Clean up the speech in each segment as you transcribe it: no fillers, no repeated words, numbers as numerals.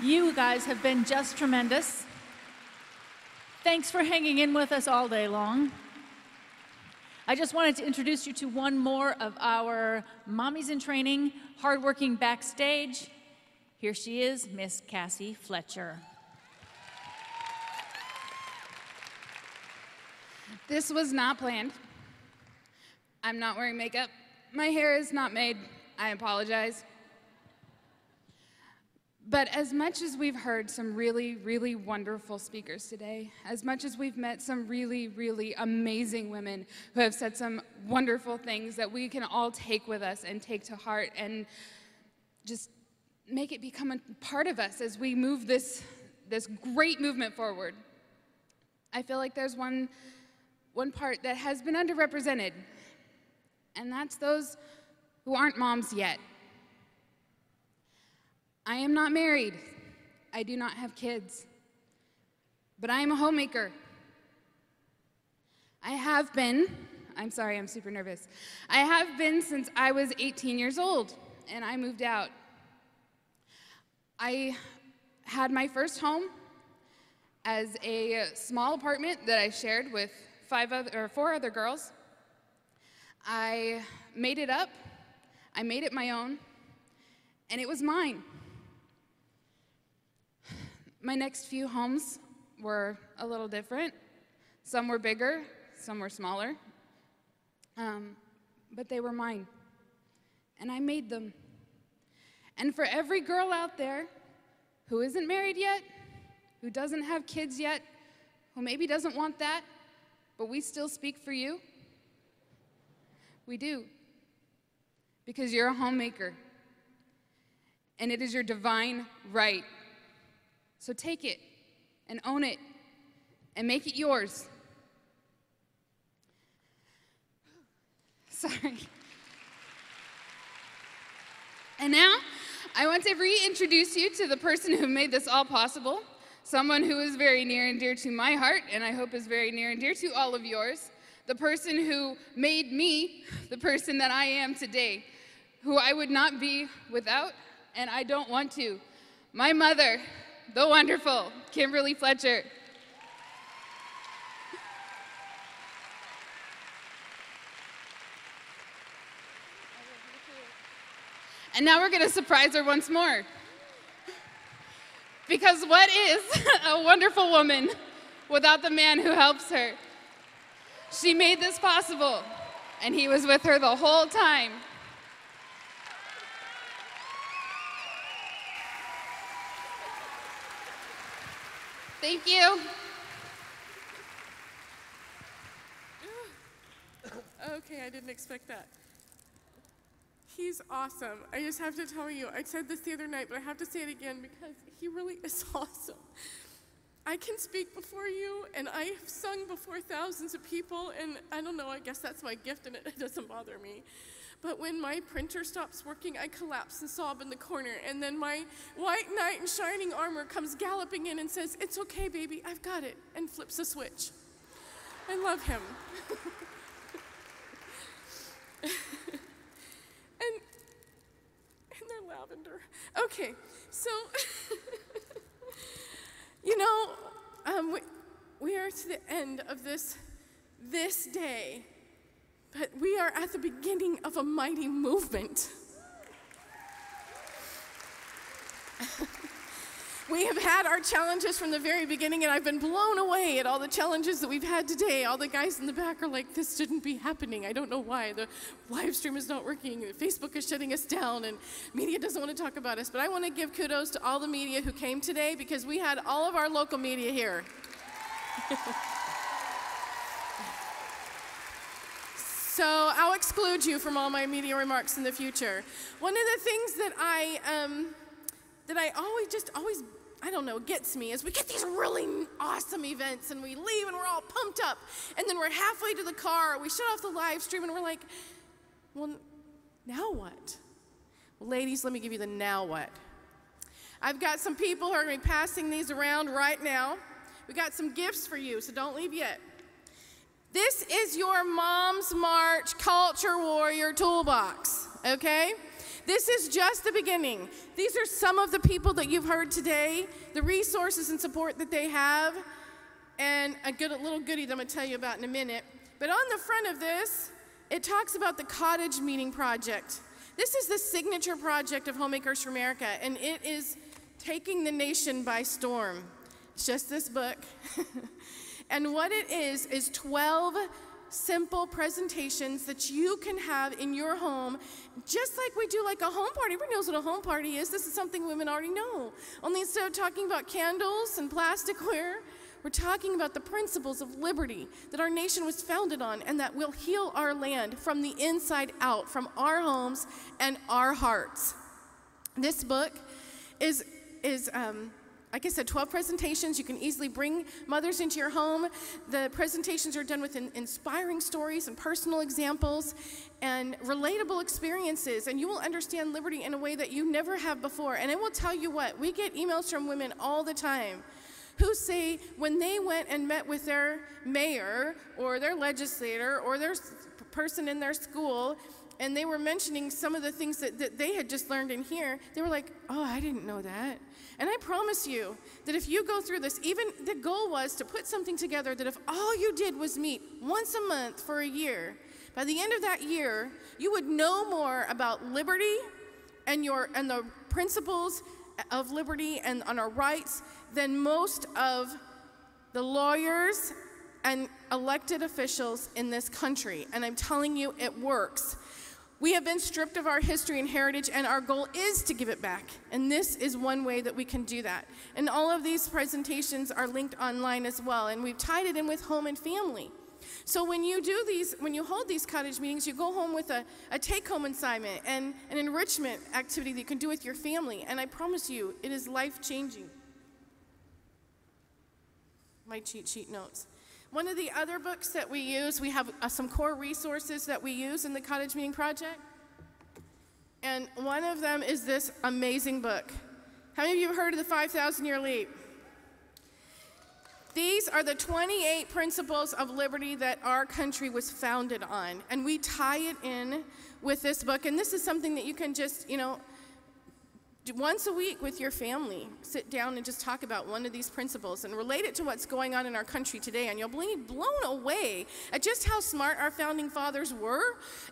You guys have been just tremendous. Thanks for hanging in with us all day long. I just wanted to introduce you to one more of our mommies in training, hardworking backstage. Here she is, Miss Cassie Fletcher. This was not planned. I'm not wearing makeup. My hair is not made. I apologize. But as much as we've heard some really, really wonderful speakers today, as much as we've met some really, really amazing women who have said some wonderful things that we can all take with us and take to heart and just make it become a part of us as we move this great movement forward, I feel like there's one part that has been underrepresented, and that's those who aren't moms yet. I am not married. I do not have kids. But I am a homemaker. I have been, I'm sorry, I'm super nervous. I have been since I was 18 years old, and I moved out. I had my first home as a small apartment that I shared with 4 other girls. I made it up. I made it my own, and it was mine. My next few homes were a little different. Some were bigger, some were smaller, but they were mine, and I made them. And for every girl out there who isn't married yet, who doesn't have kids yet, who maybe doesn't want that, but we still speak for you, we do, because you're a homemaker, and it is your divine right. So take it and own it and make it yours. Sorry. And now, I want to reintroduce you to the person who made this all possible, someone who is very near and dear to my heart, and I hope is very near and dear to all of yours, the person who made me the person that I am today, who I would not be without, and I don't want to. My mother, the wonderful Kimberly Fletcher. And now we're going to surprise her once more. Because what is a wonderful woman without the man who helps her? She made this possible, and he was with her the whole time. Thank you. Okay, I didn't expect that. He's awesome. I just have to tell you, I said this the other night, but I have to say it again because he really is awesome. I can speak before you, and I have sung before thousands of people, and I don't know, I guess that's my gift, and it doesn't bother me. But when my printer stops working, I collapse and sob in the corner, and then my white knight in shining armor comes galloping in and says, "It's okay, baby, I've got it," and flips a switch. I love him. and they're lavender. Okay, so, you know, we are to the end of this day. But we are at the beginning of a mighty movement. We have had our challenges from the very beginning, and I've been blown away at all the challenges that we've had today. All the guys in the back are like, this shouldn't be happening. I don't know why. The live stream is not working. Facebook is shutting us down, and media doesn't want to talk about us. But I want to give kudos to all the media who came today, because we had all of our local media here. So I'll exclude you from all my media remarks in the future. One of the things that I always, I don't know, gets me is we get these really awesome events and we leave and we're all pumped up. And then we're halfway to the car, we shut off the live stream and we're like, well, now what? Well, ladies, let me give you the now what. I've got some people who are going to be passing these around right now. We got some gifts for you, so don't leave yet. This is your Mom's March Culture Warrior Toolbox, okay? This is just the beginning. These are some of the people that you've heard today, the resources and support that they have, and a little goodie that I'm going to tell you about in a minute. But on the front of this, it talks about the Cottage Meeting Project. This is the signature project of Homemakers for America, and it is taking the nation by storm. It's just this book. And what it is 12 simple presentations that you can have in your home, just like we do like a home party. Everybody knows what a home party is. This is something women already know. Only instead of talking about candles and plasticware, we're talking about the principles of liberty that our nation was founded on and that will heal our land from the inside out, from our homes and our hearts. This book is like I said, 12 presentations. You can easily bring mothers into your home. The presentations are done with inspiring stories and personal examples and relatable experiences, and you will understand liberty in a way that you never have before. And I will tell you what, we get emails from women all the time who say when they went and met with their mayor or their legislator or their person in their school, and they were mentioning some of the things that they had just learned in here, they were like, oh, I didn't know that. And I promise you that if you go through this, even the goal was to put something together that if all you did was meet once a month for a year, by the end of that year, you would know more about liberty and the principles of liberty and on our rights than most of the lawyers and elected officials in this country. And I'm telling you, it works. We have been stripped of our history and heritage, and our goal is to give it back. And this is one way that we can do that. And all of these presentations are linked online as well, and we've tied it in with home and family. So when you do these, when you hold these cottage meetings, you go home with a take-home assignment and an enrichment activity that you can do with your family. And I promise you, it is life-changing. My cheat sheet notes. One of the other books that we use, we have some core resources that we use in the Cottage Meeting Project. And one of them is this amazing book. How many of you have heard of the 5,000-Year Leap? These are the 28 principles of liberty that our country was founded on. And we tie it in with this book. And this is something that you can just, once a week with your family, sit down and just talk about one of these principles and relate it to what's going on in our country today. And you'll be blown away at just how smart our founding fathers were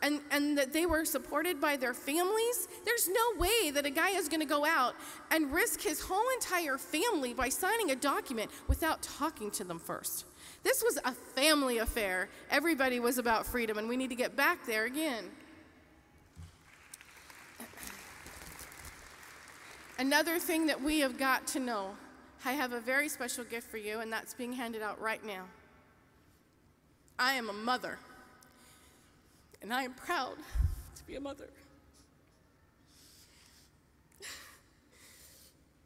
and that they were supported by their families. There's no way that a guy is going to go out and risk his whole entire family by signing a document without talking to them first. This was a family affair. Everybody was about freedom, and we need to get back there again. Another thing that we have got to know, I have a very special gift for you, and that's being handed out right now. I am a mother, and I am proud to be a mother.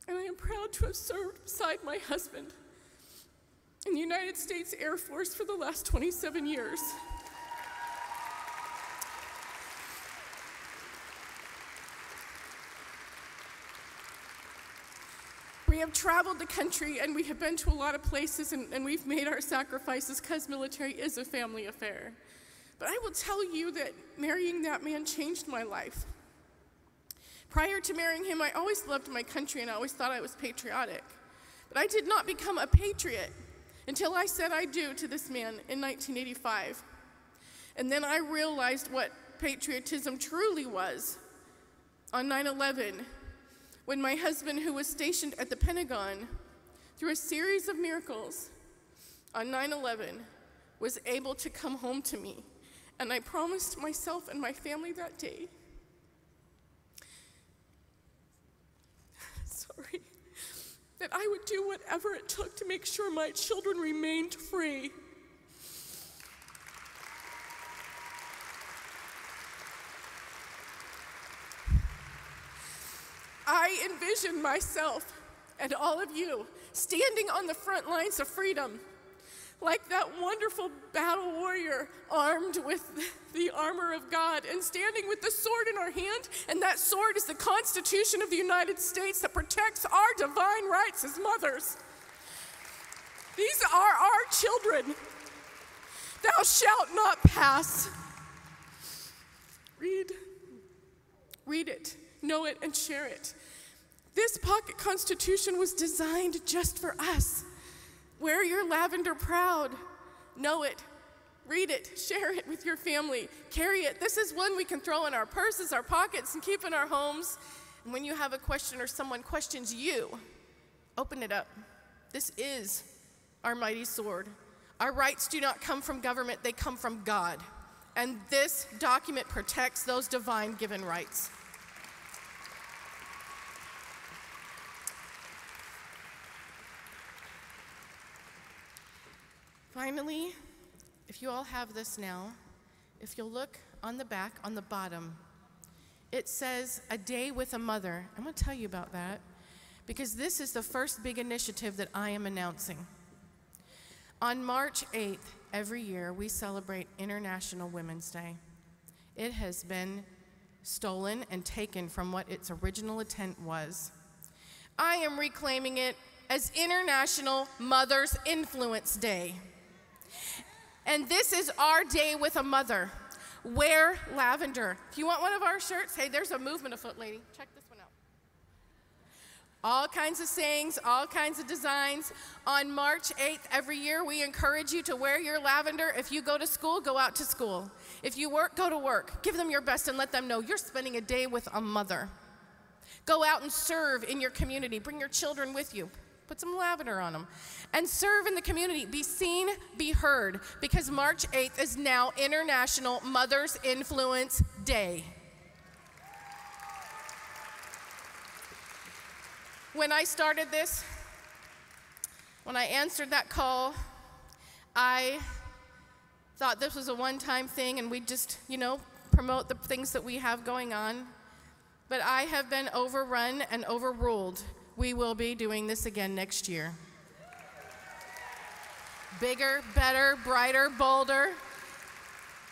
And I am proud to have served beside my husband in the United States Air Force for the last 27 years. We have traveled the country and we have been to a lot of places and we've made our sacrifices because military is a family affair. But I will tell you that marrying that man changed my life. Prior to marrying him, I always loved my country and I always thought I was patriotic. But I did not become a patriot until I said I do to this man in 1985. And then I realized what patriotism truly was on 9/11. When my husband, who was stationed at the Pentagon, through a series of miracles on 9/11, was able to come home to me. And I promised myself and my family that day, that I would do whatever it took to make sure my children remained free. I envision myself and all of you standing on the front lines of freedom, like that wonderful battle warrior armed with the armor of God and standing with the sword in our hand, and that sword is the Constitution of the United States that protects our divine rights as mothers. These are our children. Thou shalt not pass. Read Read it, know it, and share it. This pocket constitution was designed just for us. Wear your lavender proud. Know it, read it, share it with your family, carry it. This is one we can throw in our purses, our pockets, and keep in our homes. And when you have a question or someone questions you, open it up. This is our mighty sword. Our rights do not come from government, they come from God. And this document protects those divine given rights. Finally, if you all have this now, if you'll look on the back, on the bottom, it says A Day with a Mother. I'm going to tell you about that because this is the first big initiative that I am announcing. On March 8th, every year, we celebrate International Women's Day. It has been stolen and taken from what its original intent was. I am reclaiming it as International Mother's Influence Day. And this is our day with a mother. Wear lavender. If you want one of our shirts, hey, there's a movement afoot, lady. Check this one out. All kinds of sayings, all kinds of designs. On March 8th, every year, we encourage you to wear your lavender. If you go to school, go out to school. If you work, go to work. Give them your best and let them know you're spending a day with a mother. Go out and serve in your community. Bring your children with you. Put some lavender on them. And serve in the community. Be seen, be heard. Because March 8th is now International Mother's Influence Day. When I started this, when I answered that call, I thought this was a one-time thing and we'd just, promote the things that we have going on. But I have been overrun and overruled. We will be doing this again next year. Bigger, better, brighter, bolder,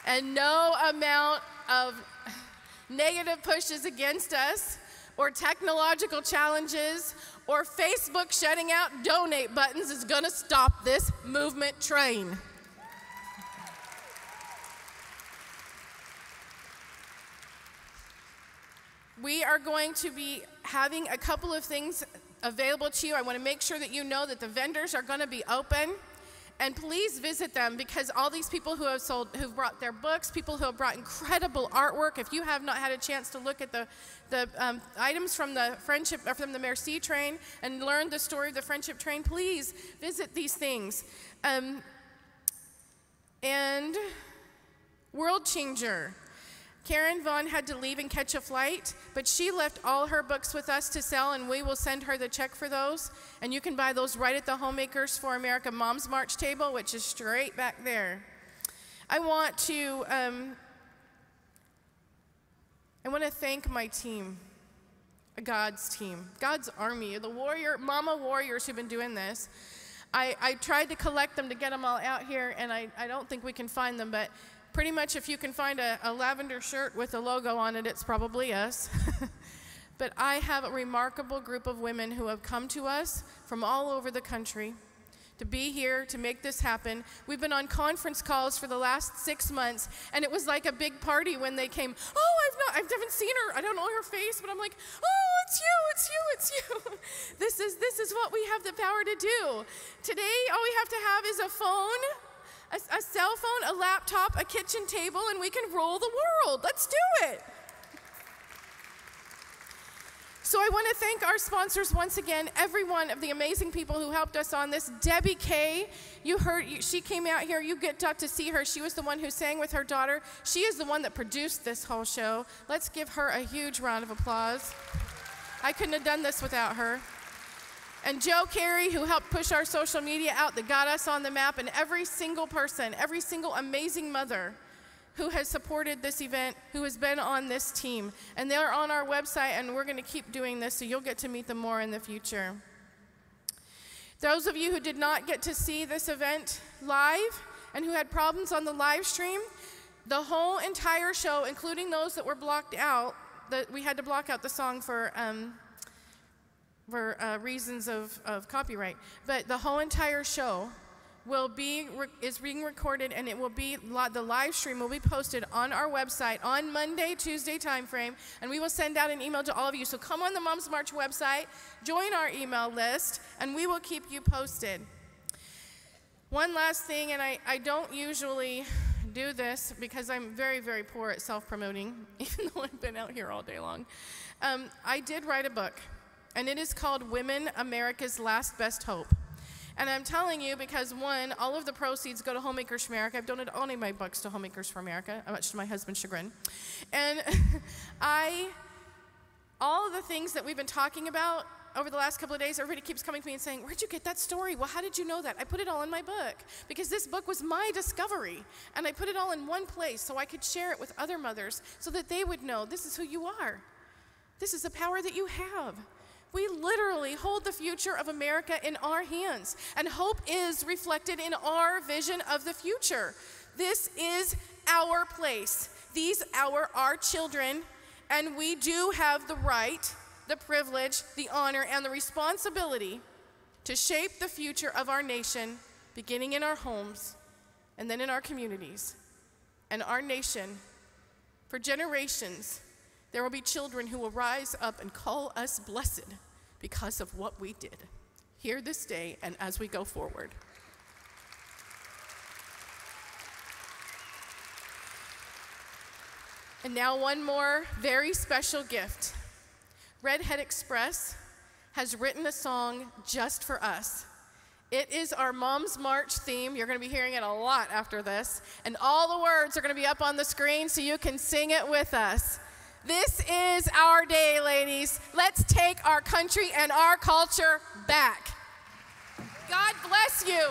and no amount of negative pushes against us or technological challenges or Facebook shutting out donate buttons is going to stop this movement train. We are going to be having a couple of things available to you. I want to make sure that you know that the vendors are going to be open. And please visit them because all these people who've brought their books, people who have brought incredible artwork. If you have not had a chance to look at the items from the friendship or from the Merci train and learn the story of the friendship train, please visit these things. And World Changer. Karen Vaughn had to leave and catch a flight, but she left all her books with us to sell, and we will send her the check for those. And you can buy those right at the Homemakers for America Moms March table, which is straight back there. I want to thank my team, God's team, God's army, the mama warriors who've been doing this. I tried to collect them to get them all out here, and I don't think we can find them, but pretty much if you can find a lavender shirt with a logo on it, it's probably us. But I have a remarkable group of women who have come to us from all over the country to be here to make this happen. We've been on conference calls for the last 6 months, and it was like a big party when they came. Oh, I haven't seen her. I don't know her face, but I'm like, oh, it's you. This is what we have the power to do. Today, all we have to have is a phone, a cell phone, a laptop, a kitchen table, and we can rule the world. Let's do it. So I want to thank our sponsors once again, every one of the amazing people who helped us on this. Debbie Kay, she came out here. You got to see her. She was the one who sang with her daughter. She is the one that produced this whole show. Let's give her a huge round of applause. I couldn't have done this without her. And Joe Carey, who helped push our social media out, that got us on the map, and every single person, every single amazing mother who has supported this event, who has been on this team. And they're on our website, and we're going to keep doing this, so you'll get to meet them more in the future. Those of you who did not get to see this event live and who had problems on the live stream, the whole entire show, including those that were blocked out, that we had to block out the song for reasons of copyright, but the whole entire show is being recorded, and it will be the live stream will be posted on our website on Monday, Tuesday time frame, and we will send out an email to all of you. So come on the Moms March website, join our email list, and we will keep you posted. One last thing, and I don't usually do this because I'm very, very poor at self-promoting, even though I've been out here all day long. I did write a book, and it is called Women, America's Last Best Hope. And I'm telling you because, one, all of the proceeds go to Homemakers for America. I've donated all of my books to Homemakers for America, much to my husband's chagrin. And all of the things that we've been talking about over the last couple of days, everybody keeps coming to me and saying, where'd you get that story? Well, how did you know that? I put it all in my book because this book was my discovery. And I put it all in one place so I could share it with other mothers so that they would know this is who you are. This is the power that you have. We literally hold the future of America in our hands, and hope is reflected in our vision of the future. This is our place. These are our children, and we do have the right, the privilege, the honor, and the responsibility to shape the future of our nation, beginning in our homes and then in our communities. And our nation, for generations, there will be children who will rise up and call us blessed because of what we did here this day and as we go forward. And now one more very special gift. Redhead Express has written a song just for us. It is our Mom's March theme. You're going to be hearing it a lot after this. And all the words are going to be up on the screen so you can sing it with us. This is our day, ladies. Let's take our country and our culture back. God bless you.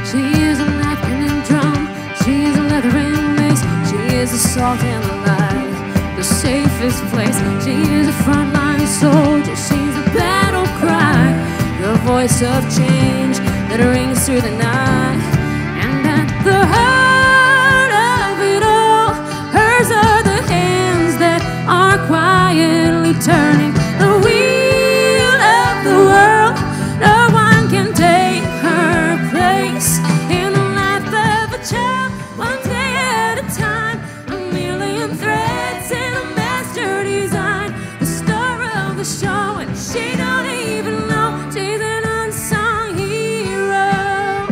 She is an African drum, she is a leather and lace, she is the salt and the light, the safest place. She is a frontline soldier, she's a battle cry, the voice of change that rings through the night. And at the heart of it all, hers are the hands that are quietly turning the wheel of the world. No one can take her place in the life of a child, one day at a time. A million threads in a master design, the star of the show, and she don't even know she's an unsung hero.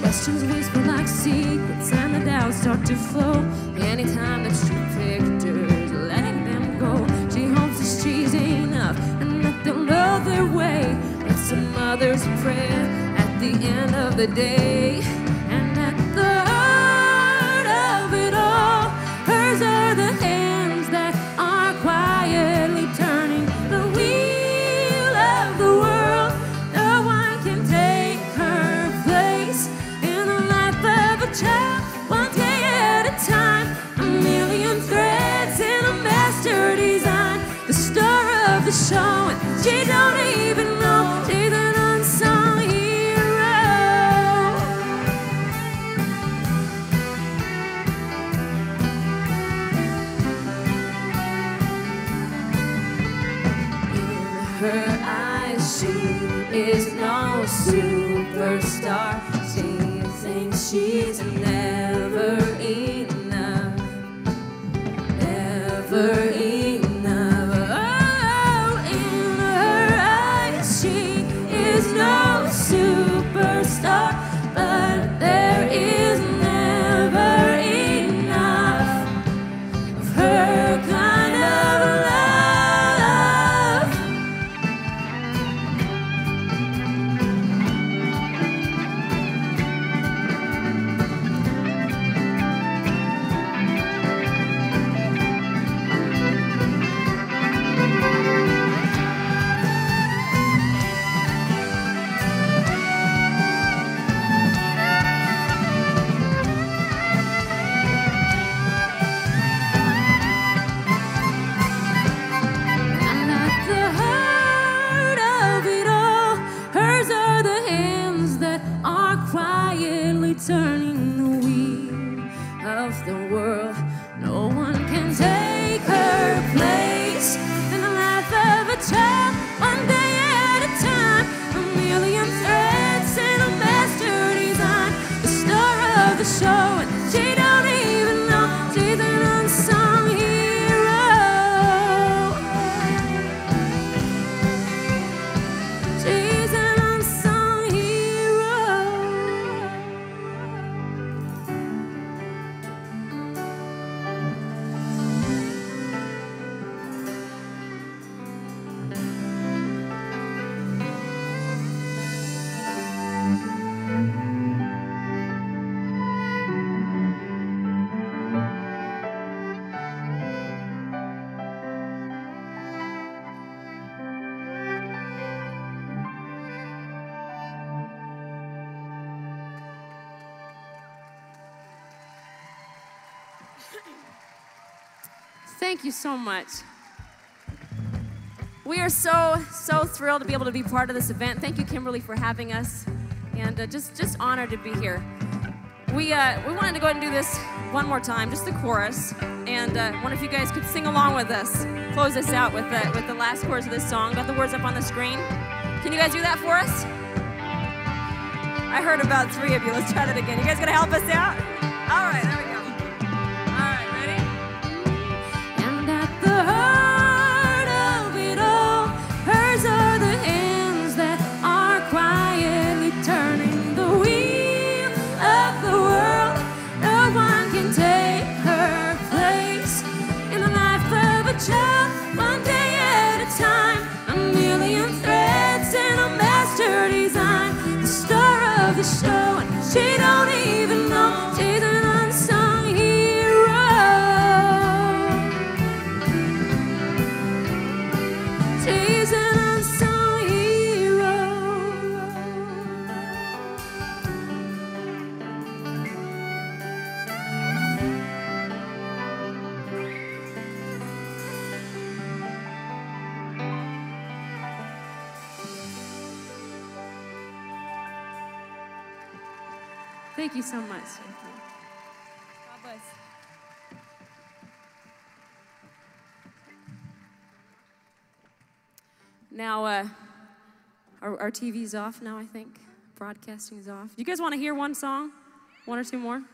Questions whisper like secrets, and the doubts start to flow anytime that she pictures letting them go. She hopes that she's enough and that they'll know their way. It's a mother's prayer at the end of the day. And at the heart of it all, hers are the hands that are quietly turning the wheel of the world. No one can take her place in the life of a child, one day at a time. A million threads in a master design, the star of the show, and she don't even know she's an unsung hero. In her eyes, she is no superstar. She thinks she's never enough, never enough. Oh, in her eyes, she is no superstar, but there is never enough of her kind of love. turning the wheel of the world. No one can take her place in the life of a child, one day at a time. A million threads in a master design, the star of the show, and she don't even know she's an unsung hero. She's an unsung hero. Thank you so much. We are so thrilled to be able to be part of this event. Thank you, Kimberly, for having us, and just honored to be here. We wanted to go ahead and do this one more time, just the chorus, and one of you guys could sing along with us, close us out with the last chorus of this song. Got the words up on the screen. Can you guys do that for us? I heard about 3 of you. Let's try that again. You guys gonna help us out? All right, there we go. All right, ready? And at the heart of it all, hers are the hands that are quietly turning the wheel of the world. No one can take her place in the life of a child, one day at a time. A million threads in a master design, the star of the show, and she don't even know she's an unsung hero. She's an unsung hero. Thank you so much. Thank you. God bless. Now, our TV's off now, I think. Broadcasting's off. You guys want to hear one song? 1 or 2 more?